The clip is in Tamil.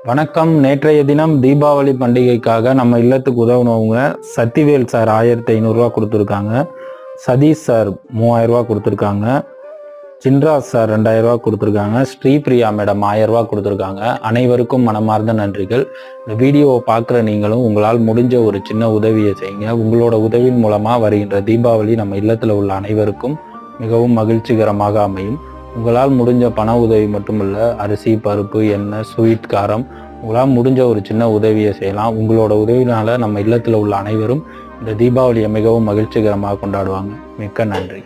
வணக்கம். நேற்றைய தினம் தீபாவளி பண்டிகைக்காக நம்ம இல்லத்துக்கு உதவுனவங்க சத்திவேல் சார் 1500 ரூபா கொடுத்துருக்காங்க. சதீஷ் சார் 3000 ரூபா கொடுத்துருக்காங்க. சின்ராஜ் சார் 2000 ரூபா கொடுத்துருக்காங்க. ஸ்ரீபிரியா மேடம் 1000 ரூபா கொடுத்துருக்காங்க. அனைவருக்கும் மனமார்ந்த நன்றிகள். இந்த வீடியோவை பார்க்குற நீங்களும் உங்களால் முடிஞ்ச ஒரு சின்ன உதவியை செய்யுங்க. உங்களோட உதவியின் மூலமாக வருகின்ற தீபாவளி நம்ம இல்லத்தில் உள்ள அனைவருக்கும் மிகவும் மகிழ்ச்சிகரமாக அமையும். உங்களால் முடிஞ்ச பண உதவி மட்டுமில்ல, அரிசி, பருப்பு, எண்ணெய், ஸ்வீட், காரம், உங்களால் முடிஞ்ச ஒரு சின்ன உதவியை செய்யலாம். உங்களோட உதவினால நம்ம இல்லத்தில் உள்ள அனைவரும் இந்த தீபாவளியை மிகவும் மகிழ்ச்சிகரமாக கொண்டாடுவாங்க. மிக்க நன்றி.